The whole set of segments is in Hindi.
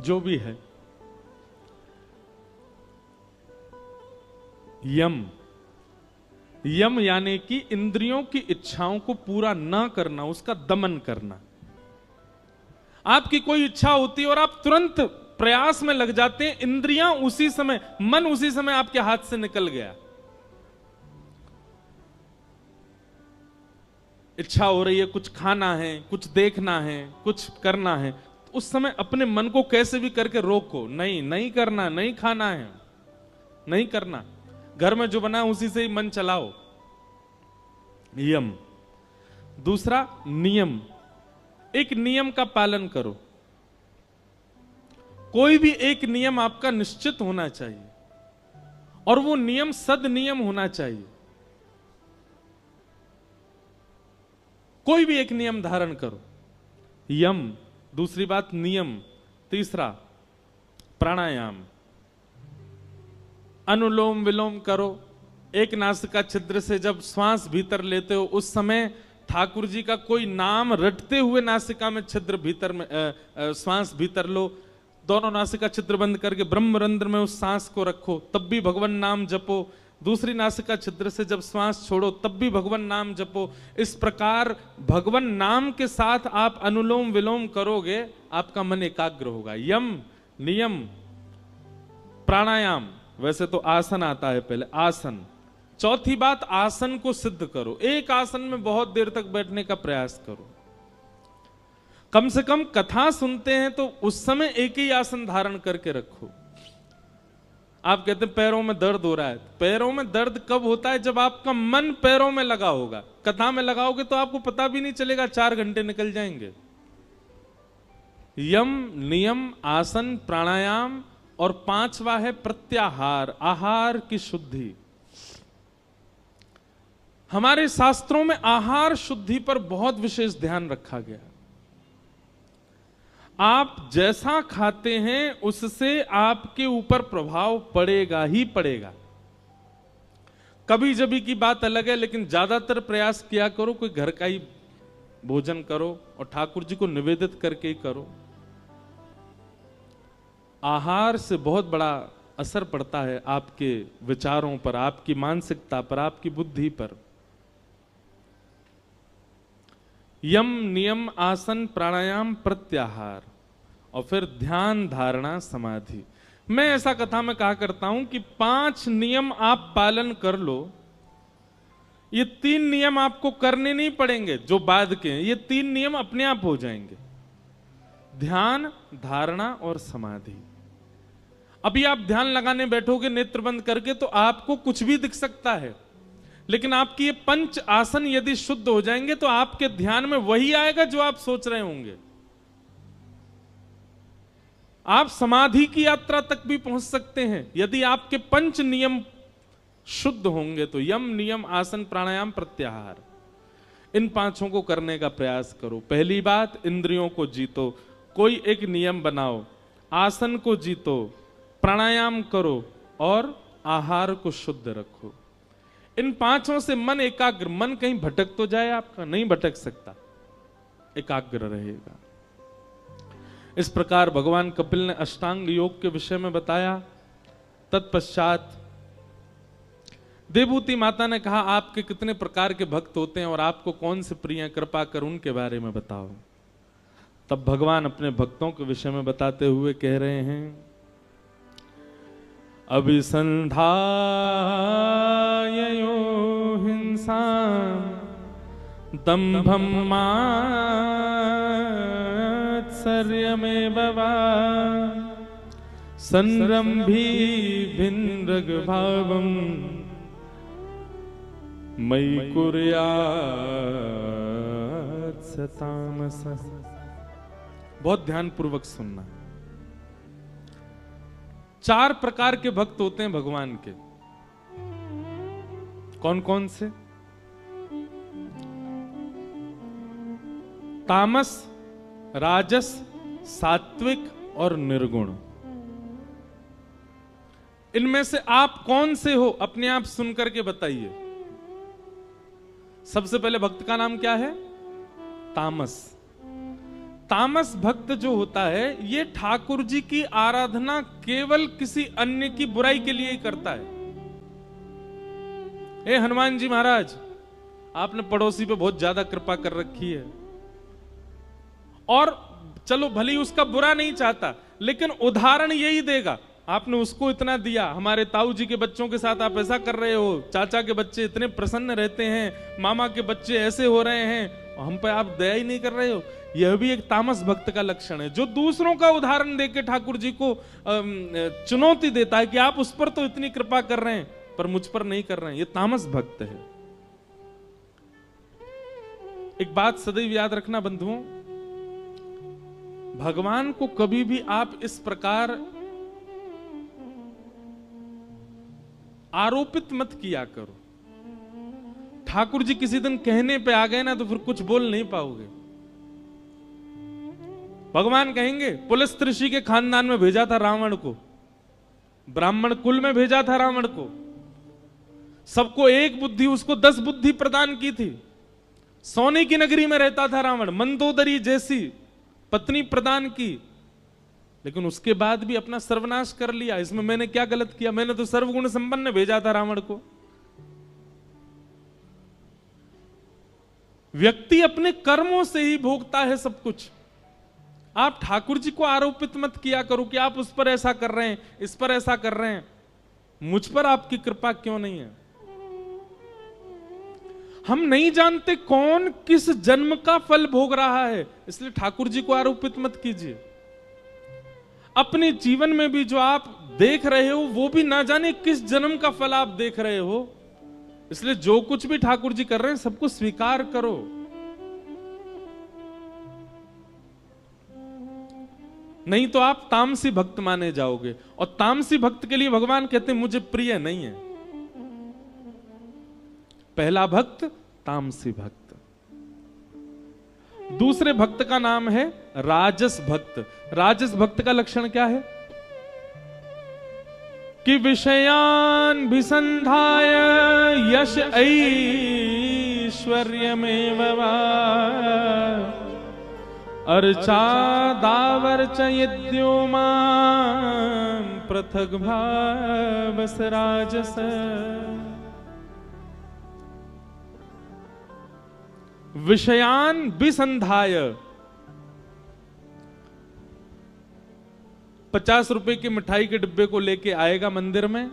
जो भी है। यम, यम यानी कि इंद्रियों की इच्छाओं को पूरा ना करना, उसका दमन करना। आपकी कोई इच्छा होती है और आप तुरंत प्रयास में लग जाते हैं, इंद्रियां उसी समय, मन उसी समय आपके हाथ से निकल गया। इच्छा हो रही है, कुछ खाना है, कुछ देखना है, कुछ करना है, तो उस समय अपने मन को कैसे भी करके रोको, नहीं नहीं करना, नहीं खाना है, नहीं करना। घर में जो बना उसी से ही मन चलाओ। यम। दूसरा नियम, एक नियम का पालन करो। कोई भी एक नियम आपका निश्चित होना चाहिए और वो नियम सद नियम होना चाहिए। कोई भी एक नियम धारण करो। यम, दूसरी बात नियम, तीसरा प्राणायाम। अनुलोम विलोम करो। एक नासिका छिद्र से जब श्वास भीतर लेते हो उस समय ठाकुर जी का कोई नाम रटते हुए नासिका में छिद्र भीतर में श्वास भीतर लो। दोनों नासिका छिद्र बंद करके ब्रह्मरंध्र में उस सांस को रखो, तब भी भगवान नाम जपो। दूसरी नासिका छिद्र से जब श्वास छोड़ो तब भी भगवान नाम जपो। इस प्रकार भगवान नाम के साथ आप अनुलोम विलोम करोगे, आपका मन एकाग्र होगा। यम, नियम, प्राणायाम। वैसे तो आसन आता है पहले, आसन। चौथी बात, आसन को सिद्ध करो। एक आसन में बहुत देर तक बैठने का प्रयास करो। कम से कम कथा सुनते हैं तो उस समय एक ही आसन धारण करके रखो। आप कहते हैं पैरों में दर्द हो रहा है, पैरों में दर्द कब होता है? जब आपका मन पैरों में लगा होगा। कथा में लगाओगे तो आपको पता भी नहीं चलेगा, 4 घंटे निकल जाएंगे। यम, नियम, आसन, प्राणायाम और 5वां है प्रत्याहार, आहार की शुद्धि। हमारे शास्त्रों में आहार शुद्धि पर बहुत विशेष ध्यान रखा गया। आप जैसा खाते हैं उससे आपके ऊपर प्रभाव पड़ेगा ही पड़ेगा। कभी जभी की बात अलग है, लेकिन ज्यादातर प्रयास किया करो कोई घर का ही भोजन करो और ठाकुर जी को निवेदित करके ही करो। आहार से बहुत बड़ा असर पड़ता है आपके विचारों पर, आपकी मानसिकता पर, आपकी बुद्धि पर। यम, नियम, आसन, प्राणायाम, प्रत्याहार और फिर ध्यान, धारणा, समाधि। मैं ऐसा कथा में कहा करता हूं कि 5 नियम आप पालन कर लो। ये 3 नियम आपको करने नहीं पड़ेंगे जो बाद के हैं, ये 3 नियम अपने आप हो जाएंगे। ध्यान, धारणा और समाधि। अभी आप ध्यान लगाने बैठोगे नेत्र बंद करके तो आपको कुछ भी दिख सकता है, लेकिन आपकी ये 5 आसन यदि शुद्ध हो जाएंगे तो आपके ध्यान में वही आएगा जो आप सोच रहे होंगे। आप समाधि की यात्रा तक भी पहुंच सकते हैं यदि आपके 5 नियम शुद्ध होंगे तो। यम, नियम, आसन, प्राणायाम, प्रत्याहार, इन 5 को करने का प्रयास करो। पहली बात, इंद्रियों को जीतो, कोई एक नियम बनाओ। आसन को जीतो, प्राणायाम करो और आहार को शुद्ध रखो। इन 5 से मन एकाग्र, मन कहीं भटक तो जाए आपका? नहीं भटक सकता, एकाग्र रहेगा। इस प्रकार भगवान कपिल ने अष्टांग योग के विषय में बताया। तत्पश्चात देवभूति माता ने कहा, आपके कितने प्रकार के भक्त होते हैं और आपको कौन से प्रिय, कृपा कर उनके बारे में बताओ। तब भगवान अपने भक्तों के विषय में बताते हुए कह रहे हैं, अभिसंधाययो हिंसा दंभं मात्सर्यमेव वा संरम्भी भिन्नग्भावं मयि कुर्यात् स तामसः। बहुत ध्यान पूर्वक सुनना। 4 प्रकार के भक्त होते हैं भगवान के। कौन कौन से? तामस, राजस, सात्विक और निर्गुण। इनमें से आप कौन से हो अपने आप सुन करके बताइए। सबसे पहले भक्त का नाम क्या है? तामस। तामस भक्त जो होता है ये ठाकुर जी की आराधना केवल किसी अन्य की बुराई के लिए ही करता है। हे हनुमान जी महाराज, आपने पड़ोसी पे बहुत ज्यादा कृपा कर रखी है, और चलो भली उसका बुरा नहीं चाहता, लेकिन उदाहरण यही देगा, आपने उसको इतना दिया, हमारे ताऊ जी के बच्चों के साथ आप ऐसा कर रहे हो, चाचा के बच्चे इतने प्रसन्न रहते हैं, मामा के बच्चे ऐसे हो रहे हैं, हम पे आप दया ही नहीं कर रहे हो। यह भी एक तामस भक्त का लक्षण है, जो दूसरों का उदाहरण देके ठाकुर जी को चुनौती देता है कि आप उस पर तो इतनी कृपा कर रहे हैं पर मुझ पर नहीं कर रहे हैं। ये तामस भक्त है। एक बात सदैव याद रखना बंधुओं, भगवान को कभी भी आप इस प्रकार आरोपित मत किया करो। ठाकुर जी किसी दिन कहने पे आ गए ना तो फिर कुछ बोल नहीं पाओगे। भगवान कहेंगे पुलस्त ऋषि के खानदान में भेजा था रावण को, ब्राह्मण कुल में भेजा था रावण को, सबको एक बुद्धि, उसको 10 बुद्धि प्रदान की थी, सोने की नगरी में रहता था रावण, मंदोदरी जैसी पत्नी प्रदान की, लेकिन उसके बाद भी अपना सर्वनाश कर लिया। इसमें मैंने क्या गलत किया? मैंने तो सर्वगुण संपन्न भेजा था रावण को। व्यक्ति अपने कर्मों से ही भोगता है सब कुछ। आप ठाकुर जी को आरोपित मत किया करो कि आप उस पर ऐसा कर रहे हैं, इस पर ऐसा कर रहे हैं, मुझ पर आपकी कृपा क्यों नहीं है? हम नहीं जानते कौन किस जन्म का फल भोग रहा है, इसलिए ठाकुर जी को आरोपित मत कीजिए। अपने जीवन में भी जो आप देख रहे हो वो भी ना जाने किस जन्म का फल आप देख रहे हो, इसलिए जो कुछ भी ठाकुर जी कर रहे हैं सबको स्वीकार करो। नहीं तो आप तामसी भक्त माने जाओगे, और तामसी भक्त के लिए भगवान कहते हैं मुझे प्रिय नहीं है। पहला भक्त तामसी भक्त। दूसरे भक्त का नाम है राजस भक्त। राजस भक्त का लक्षण क्या है? कि विषयान विसंधाय यश ऐश्वर्यमेव वा अर्चा दावर्च यद्यो मां पृथक भावस राजस। विषयान विसंधाय, 50 रुपए की मिठाई के डिब्बे को लेके आएगा मंदिर में,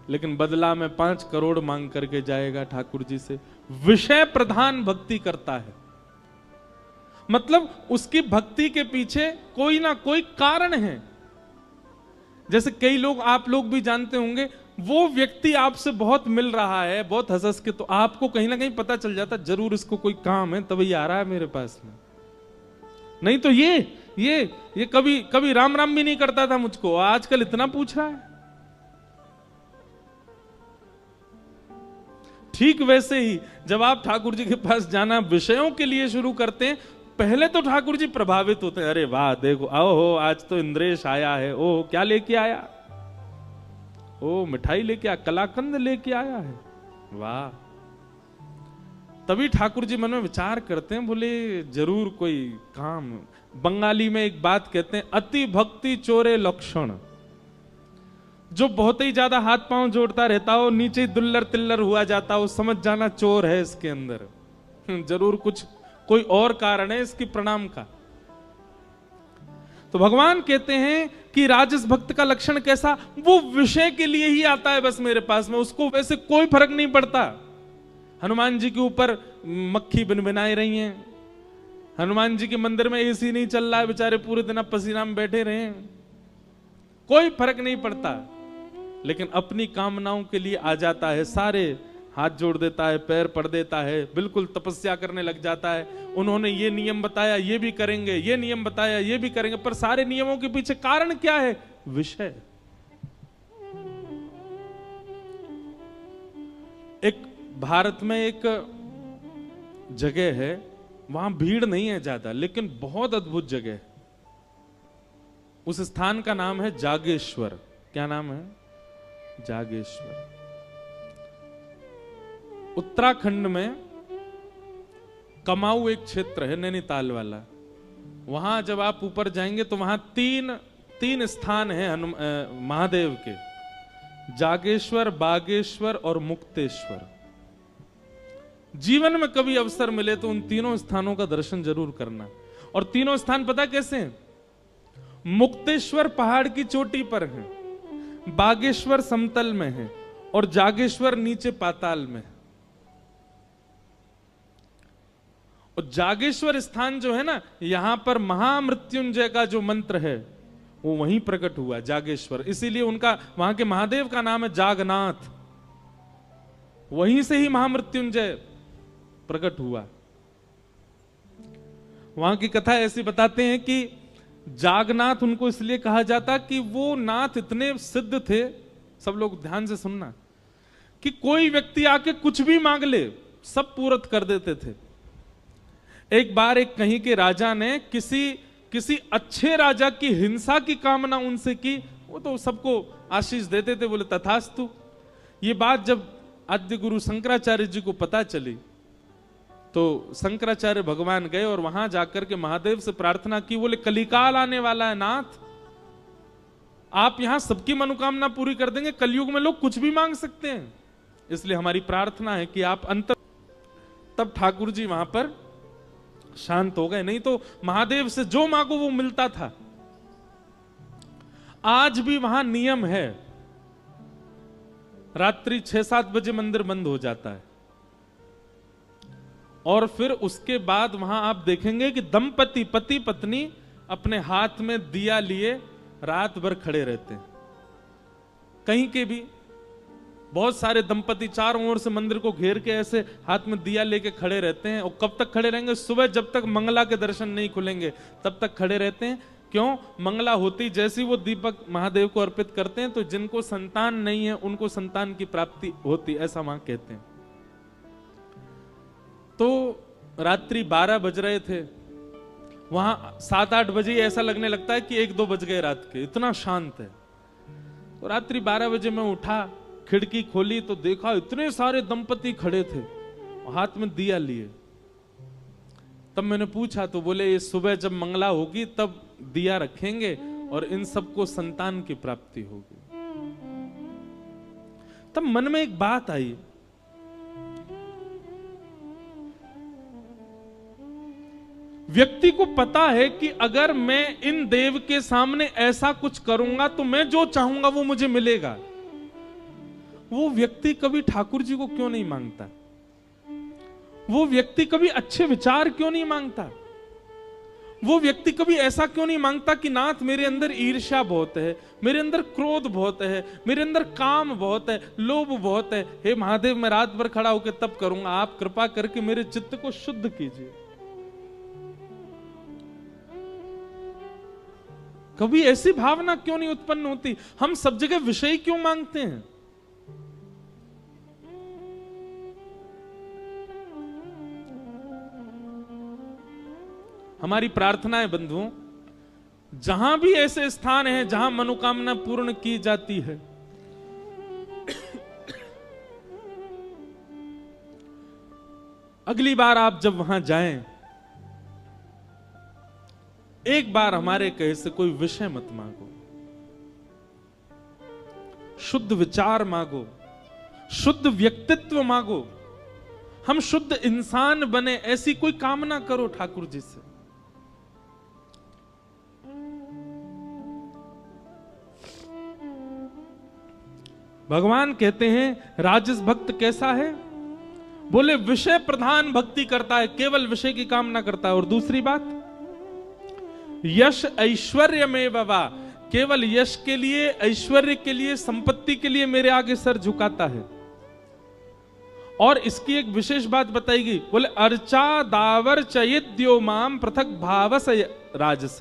लेकिन बदला में 5 करोड़ मांग करके जाएगा ठाकुर जी से। विषय प्रधान भक्ति करता है, मतलब उसकी भक्ति के पीछे कोई ना कोई कारण है। जैसे कई लोग, आप लोग भी जानते होंगे, वो व्यक्ति आपसे बहुत मिल रहा है, बहुत हंस के, तो आपको कहीं ना कहीं पता चल जाता जरूर इसको कोई काम है तभी आ रहा है मेरे पास में, नहीं तो ये कभी राम राम भी नहीं करता था मुझको, आजकल इतना पूछ रहा है। ठीक वैसे ही जब आप ठाकुर जी के पास जाना विषयों के लिए शुरू करते हैं, पहले तो ठाकुर जी प्रभावित होते हैं, अरे वाह देखो, आओ हो आज तो इंद्रेश आया है, ओ क्या लेके आया, ओ मिठाई लेके आया, कलाकंद लेके आया है, वाह। तभी ठाकुर जी मन में विचार करते हैं, बोले जरूर कोई काम। बंगाली में एक बात कहते हैं, अति भक्ति चोरे लक्षण। जो बहुत ही ज्यादा हाथ पांव जोड़ता रहता हो, नीचे दुल्लर तिल्लर हुआ जाता हो, समझ जाना चोर है इसके अंदर, जरूर कुछ कोई और कारण है इसकी प्रणाम का। तो भगवान कहते हैं कि राजस भक्त का लक्षण कैसा? वो विषय के लिए ही आता है बस मेरे पास में, उसको वैसे कोई फर्क नहीं पड़ता। हनुमान जी के ऊपर मक्खी बिनबिनाई रही हैं, हनुमान जी के मंदिर में एसी नहीं चल रहा है, बेचारे पूरे दिन पसीना में बैठे रहे, कोई फर्क नहीं पड़ता, लेकिन अपनी कामनाओं के लिए आ जाता है, सारे हाथ जोड़ देता है, पैर पड़ देता है, बिल्कुल तपस्या करने लग जाता है। उन्होंने ये नियम बताया, ये भी करेंगे, ये नियम बताया, ये भी करेंगे, पर सारे नियमों के पीछे कारण क्या है? विषय। एक भारत में एक जगह है, वहां भीड़ नहीं है ज्यादा, लेकिन बहुत अद्भुत जगह है। उस स्थान का नाम है जागेश्वर। क्या नाम है? जागेश्वर। उत्तराखंड में कमाऊ एक क्षेत्र है, नैनीताल वाला, वहां जब आप ऊपर जाएंगे तो वहां तीन स्थान हैं महादेव के, जागेश्वर, बागेश्वर और मुक्तेश्वर। जीवन में कभी अवसर मिले तो उन तीनों स्थानों का दर्शन जरूर करना। और तीनों स्थान पता कैसे हैं? मुक्तेश्वर पहाड़ की चोटी पर है, बागेश्वर समतल में है और जागेश्वर नीचे पाताल में। और जागेश्वर स्थान जो है ना, यहां पर महामृत्युंजय का जो मंत्र है वो वहीं प्रकट हुआ, जागेश्वर। इसीलिए उनका, वहां के महादेव का नाम है जागनाथ। वहीं से ही महामृत्युंजय प्रकट हुआ। वहां की कथा ऐसी बताते हैं कि जागनाथ उनको इसलिए कहा जाता कि वो नाथ इतने सिद्ध थे, सब लोग ध्यान से सुनना, कि कोई व्यक्ति आके कुछ भी मांग ले सब पूरत कर देते थे। एक बार एक कहीं के राजा ने किसी अच्छे राजा की हिंसा की कामना उनसे की, वो तो सबको आशीष देते थे, बोले तथास्तु। ये बात जब आद्य गुरु शंकराचार्य जी को पता चली तो शंकराचार्य भगवान गए और वहां जाकर के महादेव से प्रार्थना की, बोले कलिकाल आने वाला है नाथ, आप यहां सबकी मनोकामना पूरी कर देंगे, कलयुग में लोग कुछ भी मांग सकते हैं, इसलिए हमारी प्रार्थना है कि आप अंतर। तब ठाकुर जी वहां पर शांत हो गए, नहीं तो महादेव से जो मांगो वो मिलता था। आज भी वहां नियम है, रात्रि 6-7 बजे मंदिर बंद हो जाता है और फिर उसके बाद वहां आप देखेंगे कि दंपति, पति पत्नी अपने हाथ में दिया लिए रात भर खड़े रहते हैं। कहीं के भी बहुत सारे दंपति चारों ओर से मंदिर को घेर के ऐसे हाथ में दिया लेके खड़े रहते हैं। और कब तक खड़े रहेंगे? सुबह जब तक मंगला के दर्शन नहीं खुलेंगे तब तक खड़े रहते हैं। क्यों? मंगला होती जैसी वो दीपक महादेव को अर्पित करते हैं तो जिनको संतान नहीं है उनको संतान की प्राप्ति होती, ऐसा वहां कहते हैं। तो रात्रि 12 बज रहे थे, वहां 7-8 बजे ऐसा लगने लगता है कि 1-2 बज गए रात के, इतना शांत है। तो रात्रि 12 बजे मैं उठा, खिड़की खोली तो देखा इतने सारे दंपति खड़े थे, हाथ में दिया लिए। तब मैंने पूछा तो बोले ये सुबह जब मंगला होगी तब दिया रखेंगे और इन सबको संतान की प्राप्ति होगी। तब मन में एक बात आई, व्यक्ति को पता है कि अगर मैं इन देव के सामने ऐसा कुछ करूंगा तो मैं जो चाहूंगा वो मुझे मिलेगा। वो व्यक्ति कभी ठाकुर जी को क्यों नहीं मांगता? वो व्यक्ति कभी अच्छे विचार क्यों नहीं मांगता? वो व्यक्ति कभी ऐसा क्यों नहीं मांगता कि नाथ मेरे अंदर ईर्ष्या बहुत है, मेरे अंदर क्रोध बहुत है, मेरे अंदर काम बहुत है, लोभ बहुत है, हे महादेव मैं रात भर खड़ा होकर तब करूंगा, आप कृपा करके मेरे चित्त को शुद्ध कीजिए। कभी ऐसी भावना क्यों नहीं उत्पन्न होती? हम सब जगह विषय क्यों मांगते हैं? हमारी प्रार्थना है बंधुओं, जहां भी ऐसे स्थान हैं जहां मनोकामना पूर्ण की जाती है, अगली बार आप जब वहां जाएं, एक बार हमारे कहे से कोई विषय मत मांगो, शुद्ध विचार मांगो, शुद्ध व्यक्तित्व मांगो, हम शुद्ध इंसान बने, ऐसी कोई कामना करो ठाकुर जी से। भगवान कहते हैं राजस भक्त कैसा है? बोले विषय प्रधान भक्ति करता है, केवल विषय की कामना करता है। और दूसरी बात, यश ऐश्वर्य में बाबा, केवल यश के लिए, ऐश्वर्य के लिए, संपत्ति के लिए मेरे आगे सर झुकाता है। और इसकी एक विशेष बात बताएगी, बोले अर्चा दावर चयद्यो माम पृथक भावस राजस,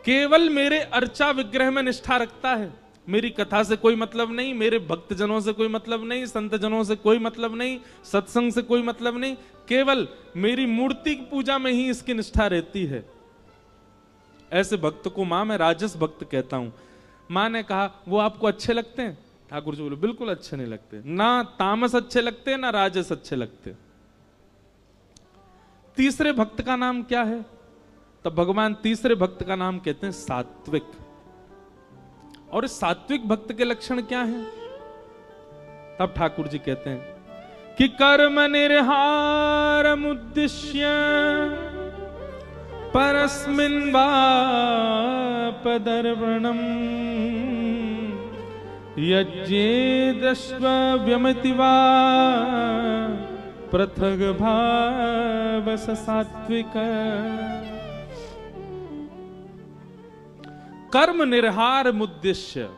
केवल मेरे अर्चा विग्रह में निष्ठा रखता है, मेरी कथा से कोई मतलब नहीं, मेरे भक्तजनों से कोई मतलब नहीं, संत जनों से कोई मतलब नहीं, सत्संग से कोई मतलब नहीं, केवल मेरी मूर्ति की पूजा में ही इसकी निष्ठा रहती है। ऐसे भक्त को मां मैं राजस भक्त कहता हूं। मां ने कहा वो आपको अच्छे लगते हैं? ठाकुर जी बोले बिल्कुल अच्छे नहीं लगते, ना तामस अच्छे लगते ना राजस अच्छे लगते। तीसरे भक्त का नाम क्या है? तब भगवान तीसरे भक्त का नाम कहते हैं सात्विक। और इस सात्विक भक्त के लक्षण क्या हैं? तब ठाकुर जी कहते हैं कि कर्म निर्हारम उद्दिश्य परस्मिन् वापदर्पणम यज्ञेदश्व व्यमति वा पृथग भाव सात्विक। कर्म निर्हार मुद्देश्य,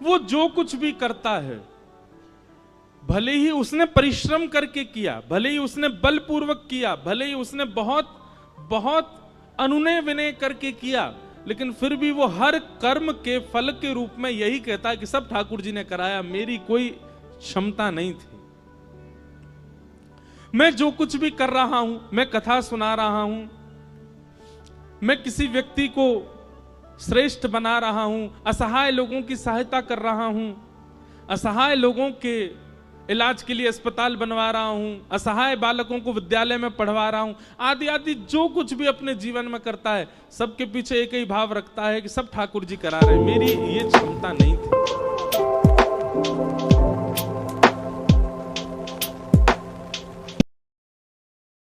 वो जो कुछ भी करता है, भले ही उसने परिश्रम करके किया, भले ही उसने बलपूर्वक किया, भले ही उसने बहुत बहुत अनुनय विनय करके किया, लेकिन फिर भी वो हर कर्म के फल के रूप में यही कहता है कि सब ठाकुर जी ने कराया, मेरी कोई क्षमता नहीं थी। मैं जो कुछ भी कर रहा हूं, मैं कथा सुना रहा हूं, मैं किसी व्यक्ति को श्रेष्ठ बना रहा हूं, असहाय लोगों की सहायता कर रहा हूं, असहाय लोगों के इलाज के लिए अस्पताल बनवा रहा हूं, असहाय बालकों को विद्यालय में पढ़वा रहा हूं, आदि आदि जो कुछ भी अपने जीवन में करता है, सबके पीछे एक ही भाव रखता है कि सब ठाकुर जी करा रहे हैं, मेरी ये क्षमता नहीं थी।